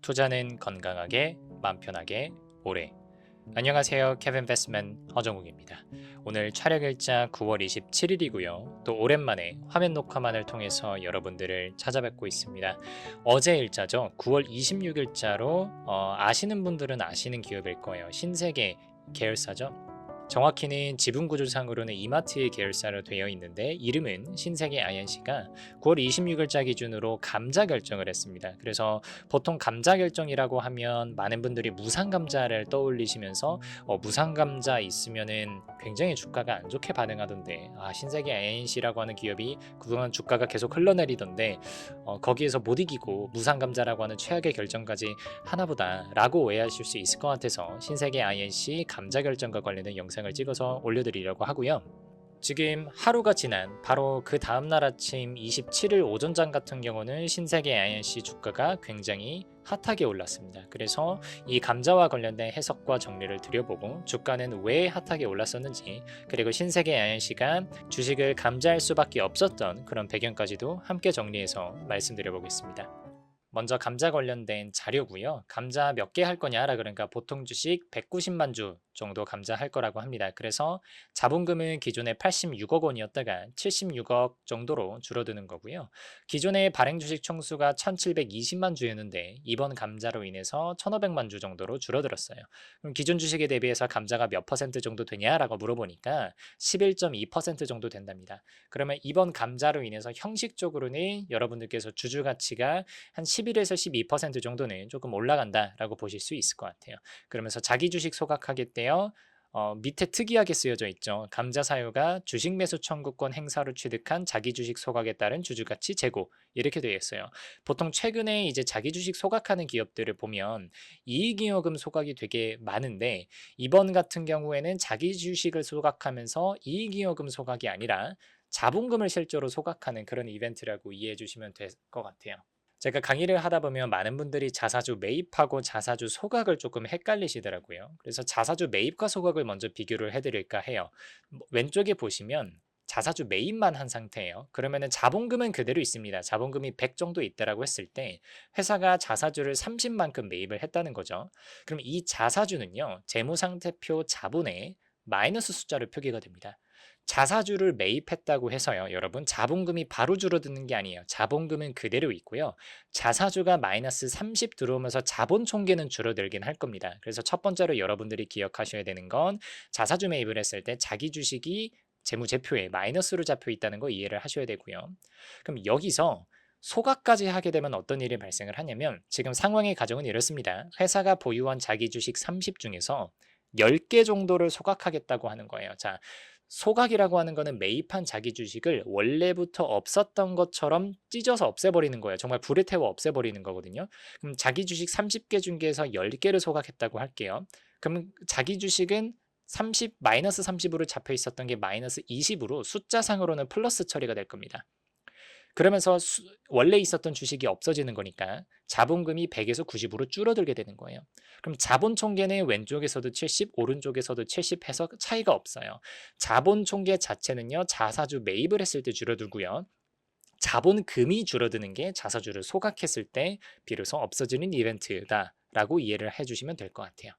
투자는 건강하게, 맘 편하게, 오래. 안녕하세요. 케빈 베스맨 허정욱입니다. 오늘 촬영일자 9월 27일이고요. 또 오랜만에 화면 녹화만을 통해서 여러분들을 찾아뵙고 있습니다. 어제 일자죠. 9월 26일자로 아시는 분들은 아시는 기업일 거예요. 신세계 계열사죠. 정확히는 지분구조상으로는 이마트의 계열사로 되어 있는데 이름은 신세계 INC가 9월 26일자 기준으로 감자 결정을 했습니다. 그래서 보통 감자 결정이라고 하면 많은 분들이 무상감자를 떠올리시면서 무상감자 있으면은 굉장히 주가가 안 좋게 반응하던데 신세계 INC라고 하는 기업이 그동안 주가가 계속 흘러내리던데 거기에서 못 이기고 무상감자라고 하는 최악의 결정까지 하나보다 라고 오해하실 수 있을 것 같아서 신세계 INC 감자 결정과 관련된 영상을 찍어서 올려드리려고 하고요. 지금 하루가 지난 바로 그 다음날 아침 27일 오전장 같은 경우는 신세계 INC 주가가 굉장히 핫하게 올랐습니다. 그래서 이 감자와 관련된 해석과 정리를 드려보고 주가는 왜 핫하게 올랐었는지 그리고 신세계 INC가 주식을 감자할 수밖에 없었던 그런 배경까지도 함께 정리해서 말씀드려보겠습니다. 먼저 감자 관련된 자료고요. 감자 몇 개 할 거냐라 그러니까 보통 주식 190만 주 정도 감자 할 거라고 합니다. 그래서 자본금은 기존에 86억 원이었다가 76억 정도로 줄어드는 거고요. 기존의 발행 주식 총수가 1720만 주였는데 이번 감자로 인해서 1500만 주 정도로 줄어들었어요. 그럼 기존 주식에 대비해서 감자가 몇 퍼센트 정도 되냐라고 물어보니까 11.2% 정도 된답니다. 그러면 이번 감자로 인해서 형식적으로는 여러분들께서 주주 가치가 한 11에서 12% 정도는 조금 올라간다라고 보실 수 있을 것 같아요. 그러면서 자기 주식 소각하겠대요. 밑에 특이하게 쓰여져 있죠. 감자 사유가 주식 매수 청구권 행사로 취득한 자기 주식 소각에 따른 주주가치 제고 이렇게 되어 있어요. 보통 최근에 이제 자기 주식 소각하는 기업들을 보면 이익잉여금 소각이 되게 많은데 이번 같은 경우에는 자기 주식을 소각하면서 이익잉여금 소각이 아니라 자본금을 실제로 소각하는 그런 이벤트라고 이해해 주시면 될 것 같아요. 제가 강의를 하다 보면 많은 분들이 자사주 매입하고 자사주 소각을 조금 헷갈리시더라고요. 그래서 자사주 매입과 소각을 먼저 비교를 해드릴까 해요. 왼쪽에 보시면 자사주 매입만 한 상태예요. 그러면은 자본금은 그대로 있습니다. 자본금이 100 정도 있다라고 했을 때 회사가 자사주를 30만큼 매입을 했다는 거죠. 그럼 이 자사주는요, 재무상태표 자본에 마이너스 숫자로 표기가 됩니다. 자사주를 매입했다고 해서요, 여러분, 자본금이 바로 줄어드는 게 아니에요. 자본금은 그대로 있고요. 자사주가 마이너스 30 들어오면서 자본 총계는 줄어들긴 할 겁니다. 그래서 첫 번째로 여러분들이 기억하셔야 되는 건 자사주 매입을 했을 때 자기 주식이 재무제표에 마이너스로 잡혀 있다는 거 이해를 하셔야 되고요. 그럼 여기서 소각까지 하게 되면 어떤 일이 발생을 하냐면 지금 상황의 가정은 이렇습니다. 회사가 보유한 자기 주식 30 중에서 10개 정도를 소각하겠다고 하는 거예요. 자, 소각이라고 하는 거는 매입한 자기 주식을 원래부터 없었던 것처럼 찢어서 없애버리는 거예요. 정말 불에 태워 없애버리는 거거든요. 그럼 자기 주식 30개 중에서 10개를 소각했다고 할게요. 그럼 자기 주식은 30 마이너스 30으로 잡혀 있었던 게 마이너스 20으로 숫자상으로는 플러스 처리가 될 겁니다. 그러면서 원래 있었던 주식이 없어지는 거니까 자본금이 100에서 90으로 줄어들게 되는 거예요. 그럼 자본 총계는 왼쪽에서도 70, 오른쪽에서도 70 해서 차이가 없어요. 자본 총계 자체는요, 자사주 매입을 했을 때 줄어들고요. 자본금이 줄어드는 게 자사주를 소각했을 때 비로소 없어지는 이벤트다라고 이해를 해주시면 될 것 같아요.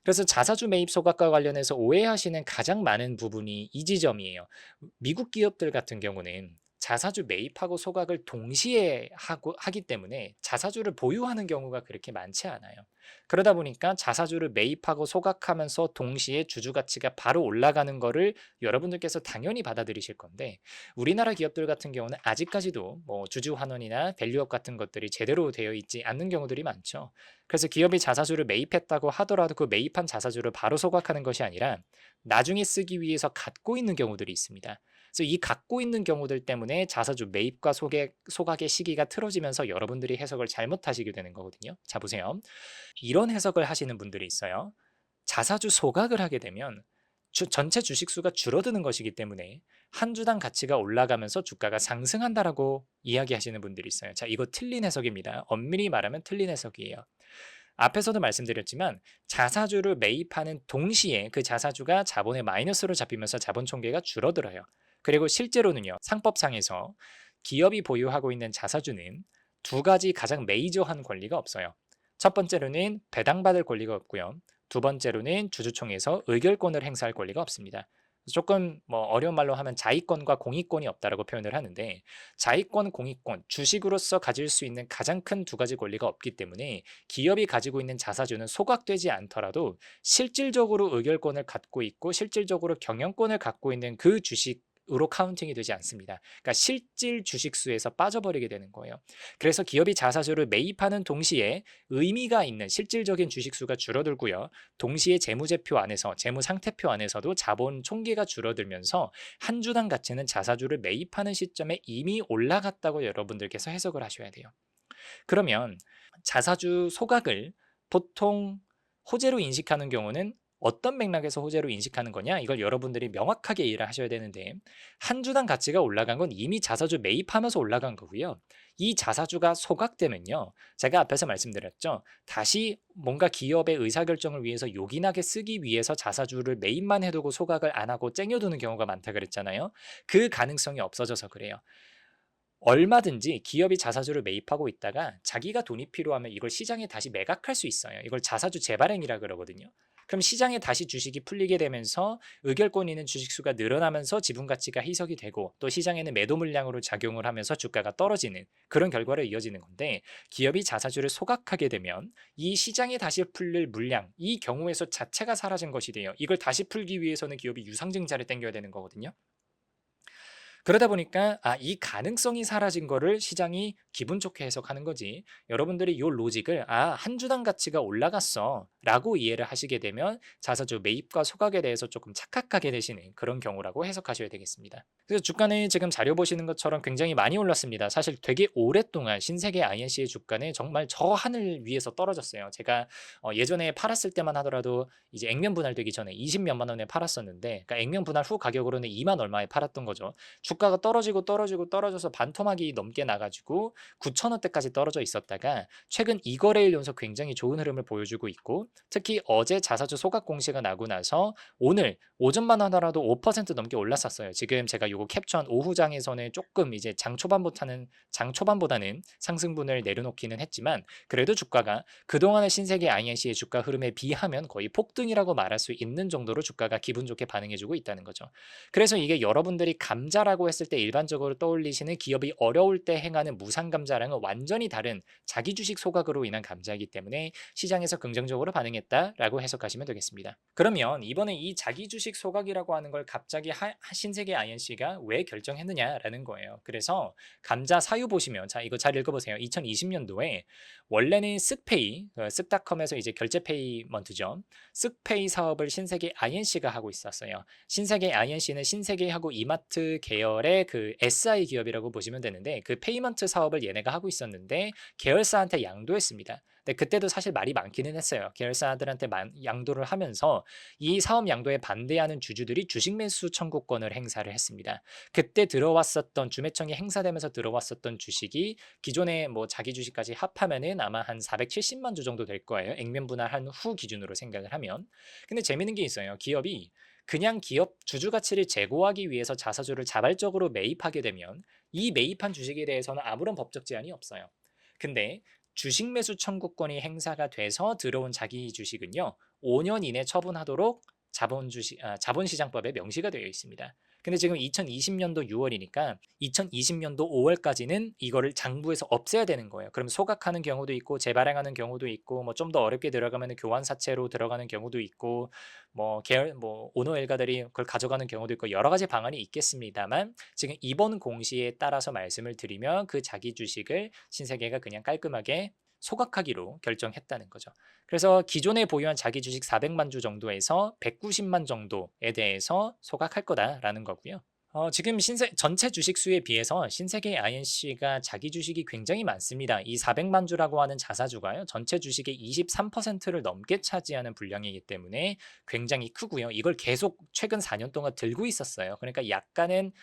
그래서 자사주 매입 소각과 관련해서 오해하시는 가장 많은 부분이 이 지점이에요. 미국 기업들 같은 경우는 자사주 매입하고 소각을 동시에 하기 때문에 자사주를 보유하는 경우가 그렇게 많지 않아요. 그러다 보니까 자사주를 매입하고 소각하면서 동시에 주주 가치가 바로 올라가는 거를 여러분들께서 당연히 받아들이실 건데 우리나라 기업들 같은 경우는 아직까지도 뭐 주주 환원이나 밸류업 같은 것들이 제대로 되어 있지 않는 경우들이 많죠. 그래서 기업이 자사주를 매입했다고 하더라도 그 매입한 자사주를 바로 소각하는 것이 아니라 나중에 쓰기 위해서 갖고 있는 경우들이 있습니다. 그래서 이 갖고 있는 경우들 때문에 자사주 매입과 소각의 시기가 틀어지면서 여러분들이 해석을 잘못하시게 되는 거거든요. 자, 보세요. 이런 해석을 하시는 분들이 있어요. 자사주 소각을 하게 되면 전체 주식수가 줄어드는 것이기 때문에 한 주당 가치가 올라가면서 주가가 상승한다라고 이야기하시는 분들이 있어요. 자, 이거 틀린 해석입니다. 엄밀히 말하면 틀린 해석이에요. 앞에서도 말씀드렸지만 자사주를 매입하는 동시에 그 자사주가 자본의 마이너스로 잡히면서 자본 총계가 줄어들어요. 그리고 실제로는요, 상법상에서 기업이 보유하고 있는 자사주는 두 가지 가장 메이저한 권리가 없어요. 첫 번째로는 배당받을 권리가 없고요. 두 번째로는 주주총회에서 의결권을 행사할 권리가 없습니다. 조금 뭐 어려운 말로 하면 자의권과 공익권이 없다라고 표현을 하는데, 자의권, 공익권, 주식으로서 가질 수 있는 가장 큰 두 가지 권리가 없기 때문에 기업이 가지고 있는 자사주는 소각되지 않더라도 실질적으로 의결권을 갖고 있고 실질적으로 경영권을 갖고 있는 그 주식으로 카운팅이 되지 않습니다. 그러니까 실질 주식수에서 빠져버리게 되는 거예요. 그래서 기업이 자사주를 매입하는 동시에 의미가 있는 실질적인 주식수가 줄어들고요. 동시에 재무제표 안에서, 재무상태표 안에서도 자본 총계가 줄어들면서 한 주당 가치는 자사주를 매입하는 시점에 이미 올라갔다고 여러분들께서 해석을 하셔야 돼요. 그러면 자사주 소각을 보통 호재로 인식하는 경우는 어떤 맥락에서 호재로 인식하는 거냐? 이걸 여러분들이 명확하게 이해를 하셔야 되는데, 한 주당 가치가 올라간 건 이미 자사주 매입하면서 올라간 거고요. 이 자사주가 소각되면요, 제가 앞에서 말씀드렸죠. 다시 뭔가 기업의 의사결정을 위해서 요긴하게 쓰기 위해서 자사주를 매입만 해두고 소각을 안 하고 쟁여두는 경우가 많다 그랬잖아요. 그 가능성이 없어져서 그래요. 얼마든지 기업이 자사주를 매입하고 있다가 자기가 돈이 필요하면 이걸 시장에 다시 매각할 수 있어요. 이걸 자사주 재발행이라 그러거든요. 그럼 시장에 다시 주식이 풀리게 되면서 의결권 있는 주식수가 늘어나면서 지분 가치가 희석이 되고, 또 시장에는 매도 물량으로 작용을 하면서 주가가 떨어지는 그런 결과로 이어지는 건데, 기업이 자사주를 소각하게 되면 이 시장에 다시 풀릴 물량, 이 경우에서 자체가 사라진 것이 돼요. 이걸 다시 풀기 위해서는 기업이 유상증자를 땡겨야 되는 거거든요. 그러다 보니까 이 가능성이 사라진 거를 시장이 기분 좋게 해석하는 거지. 여러분들이 이 로직을 한 주당 가치가 올라갔어 라고 이해를 하시게 되면 자사주 매입과 소각에 대해서 조금 착각하게 되시는 그런 경우라고 해석하셔야 되겠습니다. 그래서 주가는 지금 자료 보시는 것처럼 굉장히 많이 올랐습니다. 사실 되게 오랫동안 신세계 INC의 주가는 정말 저 하늘 위에서 떨어졌어요. 제가 예전에 팔았을 때만 하더라도 이제 액면 분할되기 전에 20몇만 원에 팔았었는데, 그러니까 액면 분할 후 가격으로는 2만 얼마에 팔았던 거죠. 주가가 떨어져서 반토막이 넘게 나가지고 9,000원대까지 떨어져 있었다가 최근 2거래일 연속 굉장히 좋은 흐름을 보여주고 있고, 특히 어제 자사주 소각 공시가 나고 나서 오늘 오전만 하더라도 5% 넘게 올랐었어요. 지금 제가 요거 캡처한 오후장에서는 조금 이제 장 초반보다는 상승분을 내려놓기는 했지만, 그래도 주가가 그동안의 신세계 INC의 주가 흐름에 비하면 거의 폭등이라고 말할 수 있는 정도로 주가가 기분 좋게 반응해주고 있다는 거죠. 그래서 이게 여러분들이 감자라고 했을 때 일반적으로 떠올리시는 기업이 어려울 때 행하는 무상감자랑은 완전히 다른 자기 주식 소각으로 인한 감자이기 때문에 시장에서 긍정적으로 반응했다라고 해석하시면 되겠습니다. 그러면 이번에 이 자기 주식 소각이라고 하는 걸 갑자기 신세계 INC가 왜 결정했느냐라는 거예요. 그래서 감자 사유 보시면, 자, 이거 잘 읽어보세요. 2020년도에 원래는 쓱페이, 쓱닷컴에서 이제 결제 페이먼트죠. 쓱페이 사업을 신세계 INC가 하고 있었어요. 신세계 INC는 신세계하고 이마트 계열의 그 SI 기업이라고 보시면 되는데, 그 페이먼트 사업을 얘네가 하고 있었는데 계열사한테 양도했습니다. 근데 그때도 사실 말이 많기는 했어요. 계열사들한테 양도를 하면서 이 사업 양도에 반대하는 주주들이 주식 매수 청구권을 행사를 했습니다. 그때 들어왔었던, 주매청이 행사되면서 들어왔었던 주식이 기존에 뭐 자기 주식까지 합하면은 아마 한 470만 주 정도 될 거예요. 액면 분할한 후 기준으로 생각을 하면. 근데 재밌는 게 있어요. 기업이 그냥 기업 주주 가치를 제고하기 위해서 자사주를 자발적으로 매입하게 되면 이 매입한 주식에 대해서는 아무런 법적 제한이 없어요. 근데 주식 매수 청구권이 행사가 돼서 들어온 자기 주식은요, 5년 이내 처분하도록 자본시장법에 명시가 되어 있습니다. 근데 지금 2020년도 6월이니까 2020년도 5월까지는 이거를 장부에서 없애야 되는 거예요. 그럼 소각하는 경우도 있고 재발행하는 경우도 있고, 뭐 좀 더 어렵게 들어가면 교환사채로 들어가는 경우도 있고, 뭐 오너 일가들이 그걸 가져가는 경우도 있고, 여러 가지 방안이 있겠습니다만, 지금 이번 공시에 따라서 말씀을 드리면 그 자기 주식을 신세계가 그냥 깔끔하게 소각하기로 결정했다는 거죠. 그래서 기존에 보유한 자기 주식 400만 주 정도에서 190만 정도에 대해서 소각할 거다라는 거고요. 지금 전체 주식 수에 비해서 신세계 INC가 자기 주식이 굉장히 많습니다. 이 400만 주라고 하는 자사주가요, 전체 주식의 23%를 넘게 차지하는 분량이기 때문에 굉장히 크고요. 이걸 계속 최근 4년 동안 들고 있었어요. 그러니까 약간은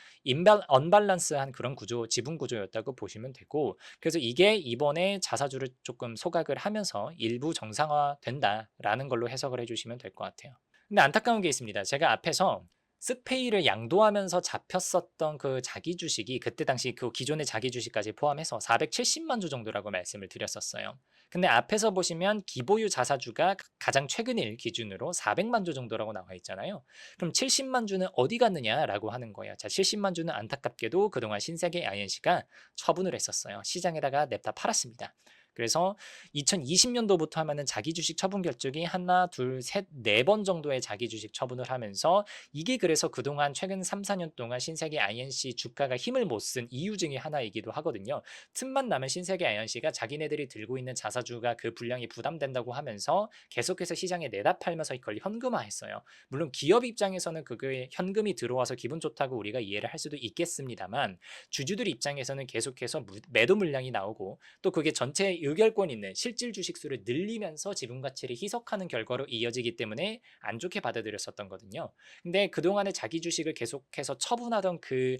언밸런스한 그런 지분 구조였다고 보시면 되고, 그래서 이게 이번에 자사주를 조금 소각을 하면서 일부 정상화된다라는 걸로 해석을 해주시면 될 것 같아요. 근데 안타까운 게 있습니다. 제가 앞에서 쓱페이를 양도하면서 잡혔었던 그 자기 주식이 그때 당시 그 기존의 자기 주식까지 포함해서 470만 주 정도라고 말씀을 드렸었어요. 근데 앞에서 보시면 기보유 자사주가 가장 최근일 기준으로 400만 주 정도라고 나와 있잖아요. 그럼 70만 주는 어디 갔느냐라고 하는 거예요. 자, 70만 주는 안타깝게도 그동안 신세계 INC가 처분을 했었어요. 시장에다가 냅다 팔았습니다. 그래서 2020년도부터 하면은 자기 주식 처분 결정이 하나, 둘, 셋, 네 번 정도의 자기 주식 처분을 하면서 이게 그래서 그동안 최근 3, 4년 동안 신세계 INC 주가가 힘을 못 쓴 이유 중에 하나이기도 하거든요. 틈만 나면 신세계 INC가 자기네들이 들고 있는 자사주가 그 분량이 부담된다고 하면서 계속해서 시장에 내다 팔면서 이걸 현금화했어요. 물론 기업 입장에서는 그게 현금이 들어와서 기분 좋다고 우리가 이해를 할 수도 있겠습니다만 주주들 입장에서는 계속해서 매도 물량이 나오고 또 그게 전체 의결권 있는 실질 주식수를 늘리면서 지분 가치를 희석하는 결과로 이어지기 때문에 안 좋게 받아들였었던 거거든요. 근데 그동안의 자기 주식을 계속해서 처분하던 그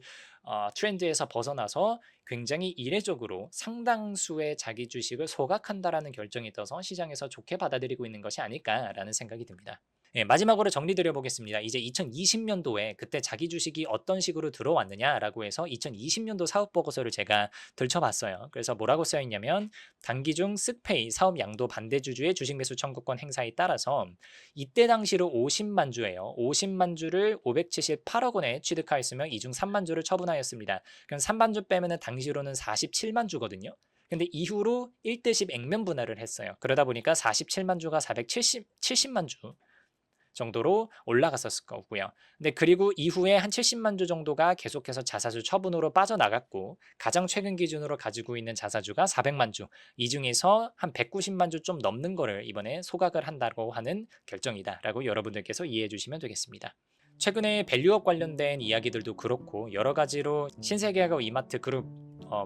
트렌드에서 벗어나서 굉장히 이례적으로 상당수의 자기 주식을 소각한다라는 결정이 떠서 시장에서 좋게 받아들이고 있는 것이 아닐까라는 생각이 듭니다. 예, 마지막으로 정리드려 보겠습니다. 이제 2020년도에 그때 자기 주식이 어떤 식으로 들어왔느냐라고 해서 2020년도 사업 보고서를 제가 들춰봤어요. 그래서 뭐라고 써 있냐면 단기 중 쓱페이 사업 양도 반대 주주의 주식 매수 청구권 행사에 따라서 이때 당시로 50만 주예요. 50만 주를 578억 원에 취득하였으며 이 중 3만 주를 처분하였습니다. 그럼 3만 주 빼면은 당시로는 47만 주거든요. 근데 이후로 1대10 액면 분할을 했어요. 그러다 보니까 47만 주가 70만 주 정도로 올라갔었을 거고요. 근데 그리고 이후에 한 70만 주 정도가 계속해서 자사주 처분으로 빠져나갔고 가장 최근 기준으로 가지고 있는 자사주가 400만 주. 이 중에서 한 190만 주 좀 넘는 거를 이번에 소각을 한다고 하는 결정이다라고 여러분들께서 이해해 주시면 되겠습니다. 최근에 밸류업 관련된 이야기들도 그렇고 여러 가지로 신세계하고 이마트 그룹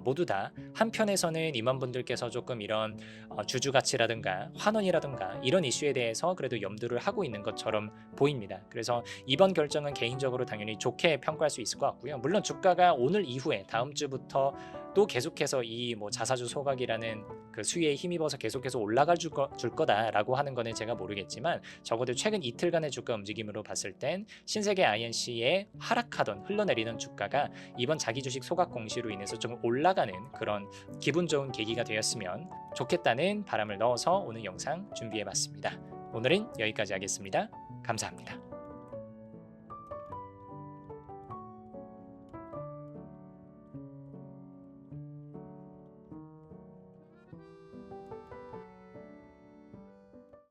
모두 다 한편에서는 임원분들께서 조금 이런 주주 가치라든가 환원이라든가 이런 이슈에 대해서 그래도 염두를 하고 있는 것처럼 보입니다. 그래서 이번 결정은 개인적으로 당연히 좋게 평가할 수 있을 것 같고요. 물론 주가가 오늘 이후에 다음 주부터 또 계속해서 이 뭐 자사주 소각이라는 그 수위에 힘입어서 계속해서 올라갈 줄 거다라고 하는 거는 제가 모르겠지만 적어도 최근 이틀간의 주가 움직임으로 봤을 땐 신세계 INC의 하락하던 흘러내리던 주가가 이번 자기 주식 소각 공시로 인해서 좀 올라가는 그런 기분 좋은 계기가 되었으면 좋겠다는 바람을 넣어서 오늘 영상 준비해 봤습니다. 오늘은 여기까지 하겠습니다. 감사합니다.